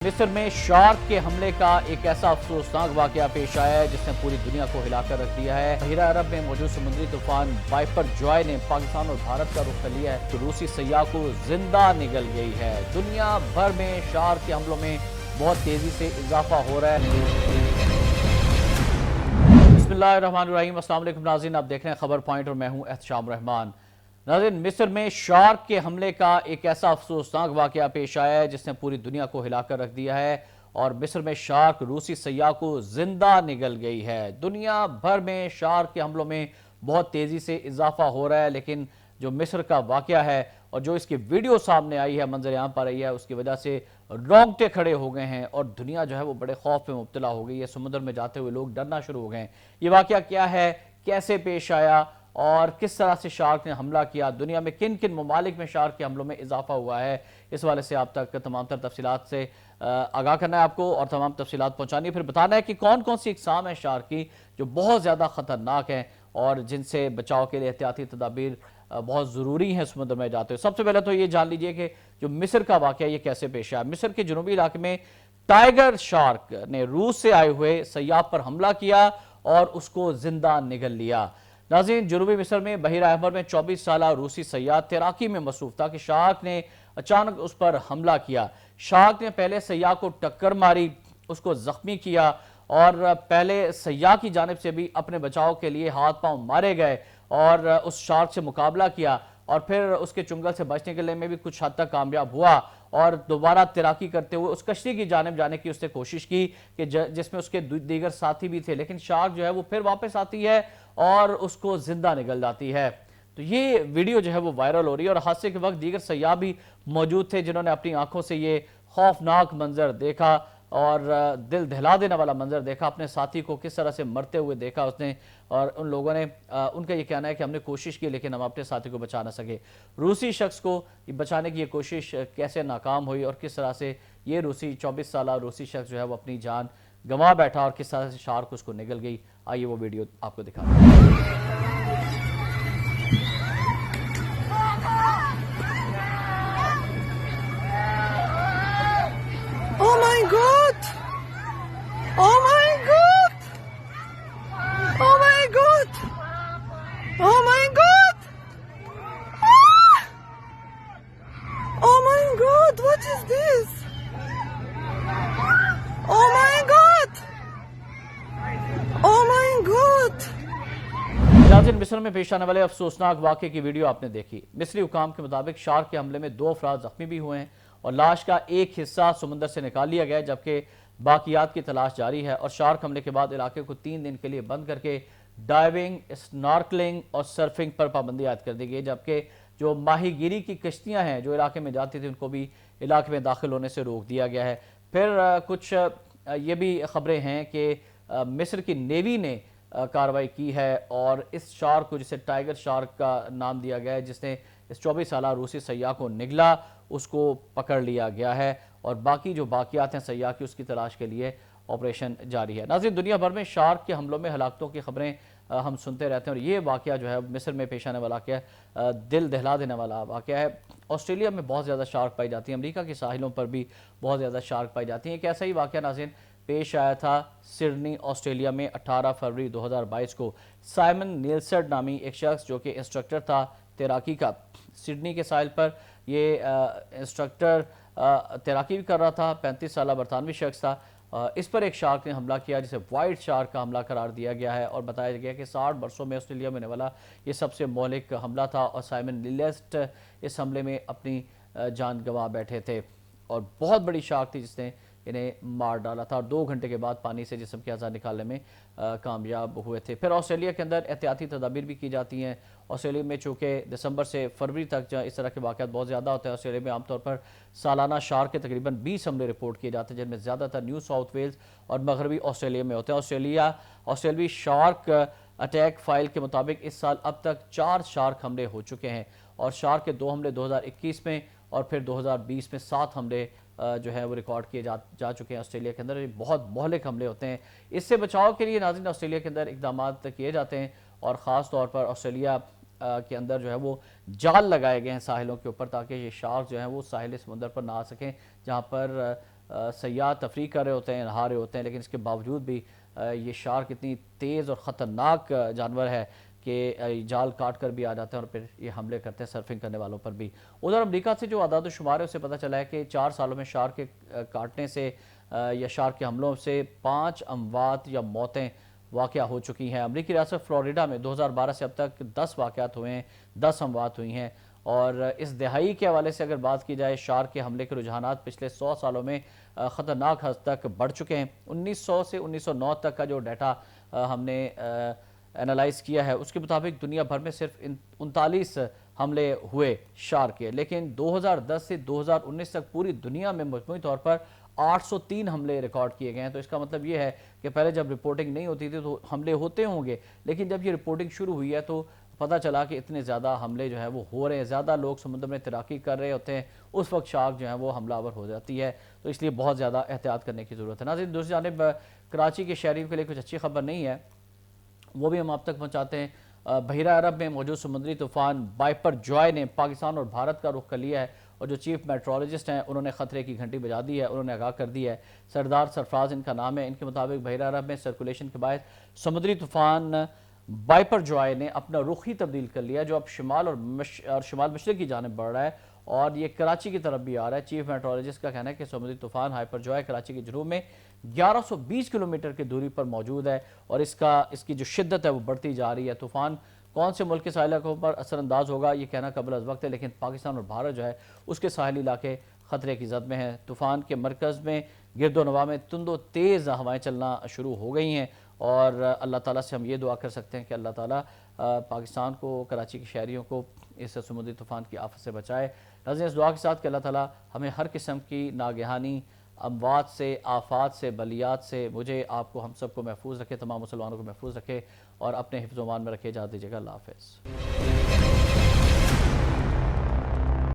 मिस्र में शार्क के हमले का एक ऐसा अफसोसनाक वाकया पेश आया है जिसने पूरी दुनिया को हिलाकर रख दिया है। बहिरा अरब में मौजूद समुद्री तूफान वाइपर जॉय ने पाकिस्तान और भारत का रुख कर लिया है तो रूसी सयाह को जिंदा निगल गई है। दुनिया भर में शार्क के हमलों में बहुत तेजी से इजाफा हो रहा है। बिस्मिल्लाहिर्रहमानिर्रहीम, अस्सलाम वालेकुम नाज़रीन, आप देख रहे हैं खबर पॉइंट और मैं हूं एहतशाम रहमान। नाज़रीन, मिस्र में शार्क के हमले का एक ऐसा अफसोसनाक वाकया पेश आया है जिसने पूरी दुनिया को हिलाकर रख दिया है और मिस्र में शार्क रूसी सयाह को जिंदा निगल गई है। दुनिया भर में शार्क के हमलों में बहुत तेज़ी से इजाफा हो रहा है, लेकिन जो मिस्र का वाकया है और जो इसकी वीडियो सामने आई है, मंजर यहाँ पर आई है, उसकी वजह से रोंगटे खड़े हो गए हैं और दुनिया जो है वो बड़े खौफ में मुब्तला हो गई है। समुद्र में जाते हुए लोग डरना शुरू हो गए हैं। ये वाकया क्या है, कैसे पेश आया और किस तरह से शार्क ने हमला किया, दुनिया में किन किन ममालिक में शार्क के हमलों में इजाफा हुआ है, इस वाले से आप तक तमाम तर तफसीलात से आगाह करना है आपको और तमाम तफसीलात पहुंचानी है। फिर बताना है कि कौन कौन सी इकसाम है शार्क की जो बहुत ज़्यादा ख़तरनाक हैं और जिनसे बचाव के लिए एहतियाती तदाबीर बहुत ज़रूरी हैं समुद्र में जाते हुए। सबसे पहले तो ये जान लीजिए कि जो मिस्र का वाक़या ये कैसे पेश आया। मिस्र के जनूबी इलाके में टाइगर शार्क ने रूस से आए हुए सयाह पर हमला किया और उसको जिंदा निगल लिया। नाज़रीन, जनूबी मिस्र में बहिरा अहमर में 24 साल रूसी सयाह तैराकी में मसरूफ था कि शार्क ने अचानक उस पर हमला किया। शार्क ने पहले सयाह को टक्कर मारी, उसको जख्मी किया और पहले सयाह की जानिब से भी अपने बचाव के लिए हाथ पांव मारे गए और उस शार्क से मुकाबला किया और फिर उसके चुंगल से बचने के लिए में भी कुछ हद तक कामयाब हुआ और दोबारा तैराकी करते हुए उस कश्ती की जानिब जाने की उसने कोशिश की कि जिसमें उसके दीगर साथी भी थे, लेकिन शार्क जो है वो फिर वापस आती है और उसको जिंदा निगल जाती है। तो ये वीडियो जो है वो वायरल हो रही है और हादसे के वक्त दीगर सयाह भी मौजूद थे जिन्होंने अपनी आंखों से ये खौफनाक मंजर देखा और दिल दहला देने वाला मंजर देखा। अपने साथी को किस तरह से मरते हुए देखा उसने और उन लोगों ने उनका ये कहना है कि हमने कोशिश की लेकिन हम अपने साथी को बचा ना सके। रूसी शख्स को बचाने की ये कोशिश कैसे नाकाम हुई और किस तरह से ये 24 साल रूसी शख्स जो है वो अपनी जान गंवा बैठा और किस तरह से शार्क उसको निगल गई, आइए वो वीडियो आपको दिखा। Oh my God! Oh my God! Oh my God! Oh my God! Ah! Oh my God! What is this? Oh my God! Oh my God! नाज़रीन, मिस्र में पेश आने वाले अफसोसनाक वाक़े की वीडियो आपने देखी। मिस्री हुकाम के मुताबिक शार्क के हमले में 2 अफराद जख्मी भी हुए हैं और लाश का एक हिस्सा समुद्र से निकाल लिया गया जबकि बाकियात की तलाश जारी है। और शार्क हमले के बाद इलाके को 3 दिन के लिए बंद करके डाइविंग, स्नॉर्कलिंग और सर्फिंग पर पाबंदी आयद कर दी गई, जबकि जो माहीगीरी की कश्तियाँ हैं जो इलाके में जाती थी उनको भी इलाके में दाखिल होने से रोक दिया गया है। फिर कुछ ये भी खबरें हैं कि मिस्र की नेवी ने कार्रवाई की है और इस शार्क को, जिसे टाइगर शार्क का नाम दिया गया है, जिसने इस 24 साल रूसी सयाह को निगला, उसको पकड़ लिया गया है और बाकी जो बाकियात हैं सयाह की उसकी तलाश के लिए ऑपरेशन जारी है। नाज़रीन, दुनिया भर में शार्क के हमलों में हलाकतों की खबरें हम सुनते रहते हैं और ये वाकया जो है मिस्र में पेश आने वाला क्या दिल दहला देने वाला वाकया है। ऑस्ट्रेलिया में बहुत ज़्यादा शार्क पाई जाती है, अमेरिका के साहिलों पर भी बहुत ज़्यादा शार्क पाई जाती हैं। एक ऐसा ही वाकया नाज़रीन पेश आया था सिडनी ऑस्ट्रेलिया में 18 फरवरी 2022 को। साइमन नीलसर्ड नामी एक शख्स जो कि इंस्ट्रक्टर था तैराकी का, सिडनी के साहिल पर ये इंस्ट्रक्टर तैराकी भी कर रहा था। 35 साल बरतानवी शख्स था। इस पर एक शार्क ने हमला किया जिसे वाइट शार्क का हमला करार दिया गया है और बताया गया कि 60 वर्षों में ऑस्ट्रेलिया में होने वाला ये सबसे मौलिक हमला था और साइमन नीलस्ट इस हमले में अपनी जान गंवा बैठे थे और बहुत बड़ी शार्क थी जिसने इन्हें मार डाला था और 2 घंटे के बाद पानी से जिस्म के अज़ा निकालने में कामयाब हुए थे। फिर ऑस्ट्रेलिया के अंदर एहतियाती तदाबीर भी की जाती हैं। ऑस्ट्रेलिया में चूँकि दिसंबर से फरवरी तक इस तरह के वाक़यात बहुत ज़्यादा होते हैं, ऑस्ट्रेलिया में आमतौर पर सालाना शार्क के तकरीबन 20 हमले रिपोर्ट किए जाते हैं जिनमें ज़्यादातर न्यू साउथ वेल्स और मगरबी ऑस्ट्रेलिया में होते हैं। ऑस्ट्रेलवी शार्क अटैक फाइल के मुताबिक इस साल अब तक 4 शार्क हमले हो चुके हैं और शार्क के 2 हमले 2021 में और फिर 2020 में 7 हमले जो है वो रिकॉर्ड किए जा चुके हैं ऑस्ट्रेलिया के अंदर। बहुत मौलिक हमले होते हैं। इससे बचाव के लिए नाज़रीन ऑस्ट्रेलिया के अंदर इकदाम किए जाते हैं और ख़ास तौर पर ऑस्ट्रेलिया के अंदर जो है वो जाल लगाए गए हैं साहिलों के ऊपर ताकि ये शार्क जो है वो साहिल समुद्र पर ना आ सकें जहाँ पर سیاح تفریح کر رہے ہوتے ہیں، نہا رہے ہوتے ہیں، لیکن اس کے باوجود بھی یہ شارک اتنی تیز اور خطرناک جانور ہے کہ جال کاٹ کر بھی آ جاتے ہیں اور پھر یہ حملے کرتے ہیں سرفنگ کرنے والوں پر بھی۔ ادھر امریکہ سے جو اعداد و شمار ہے اسے پتہ چلا ہے کہ 4 سالوں میں شارک کے کاٹنے سے یا شارک کے حملوں سے 5 اموات یا موتیں واقعہ ہو چکی ہیں۔ امریکی ریاست فلوریڈا میں 2012 سے اب تک 10 واقعات ہوئے ہیں، 10 اموات ہوئی ہیں، اور اس دہائی کے حوالے سے اگر بات کی جائے شارک کے حملے کے رجحانات پچھلے 100 سالوں میں خطرناک حد تک بڑھ چکے ہیں۔ 1900 سے 1909 تک کا جو ڈیٹا ہم نے اینالائز کیا ہے اس کے مطابق دنیا بھر میں صرف 39 حملے ہوئے شارک کے، لیکن 2010 سے 2019 تک پوری دنیا میں مجموعی طور پر 803 حملے ریکارڈ کیے گئے ہیں۔ تو اس کا مطلب یہ ہے کہ پہلے جب رپورٹنگ نہیں ہوتی تھی تو حملے ہوتے ہوں گے، لیکن جب یہ رپورٹنگ شروع ہوئی ہے تو پتہ چلا کہ اتنے زیادہ حملے جو ہیں وہ ہو رہے ہیں، زیادہ لوگ سمندر میں تیراکی کر رہے ہوتے ہیں، اس وقت شارک جو ہیں وہ حملہ آور ہو جاتی ہے، تو اس لیے بہت زیادہ احتیاط کرنے کی ضرورت ہے۔ ناظرین، دوسری جانب کراچی کے شہریوں کے لیے کچھ اچھی خبر نہیں ہے، وہ بھی ہم آپ تک پہنچاتے ہیں۔ بحیرہ عرب میں موجود سمندری طوفان بائپر جوائے نے پاکستان اور بھارت کا رخ کر لیا ہے، اور جو چیف میٹرولوجسٹ ہیں انہوں نے خطرے کی گھنٹی بجا دی ہے، انہوں نے آگاہ کر دی ہے۔ سردار سرفراز ان کا نام ہے۔ ان کے مطابق بحیرہ عرب میں سرکولیشن کے باعث سمندری طوفان بائپر جوائے نے اپنا رخ ہی تبدیل کر لیا، جو اب شمال اور شمال مشرق کی جانب بڑھ رہا ہے اور یہ کراچی کی طرف بھی آ رہا ہے۔ چیف میٹرولوجسٹ کا کہنا ہے کہ سمندری طوفان ہائپر جوائے کراچی کے جنوب میں 1120 کلومیٹر کی دوری پر موجود ہے، اور اس کی جو شدت ہے وہ بڑھتی جا رہی ہے۔ طوفان کون سے ملک کے ساحلی علاقوں پر اثر انداز ہوگا یہ کہنا قبل از وقت ہے، لیکن پاکستان اور بھارت جو ہے اس کے ساحلی علاقے خطرے کی زد میں ہیں۔ طوفان کے مرکز میں گرد و نواح میں تند و تیز ہوائیں چلنا شروع ہو گئی ہیں، اور اللہ تعالیٰ سے ہم یہ دعا کر سکتے ہیں کہ اللہ تعالیٰ پاکستان کو، کراچی کے شہریوں کو اس سمندری طوفان کی آفت سے بچائے۔ ناظرین، اس دعا کے ساتھ کہ اللہ تعالیٰ ہمیں ہر قسم کی ناگہانی اموات سے، آفات سے، بلیات سے، مجھے، آپ کو، ہم سب کو محفوظ رکھے، تمام مسلمانوں کو محفوظ رکھے اور اپنے حفظ و امان میں رکھے۔ اجازت دیجیے گا، اللہ حافظ۔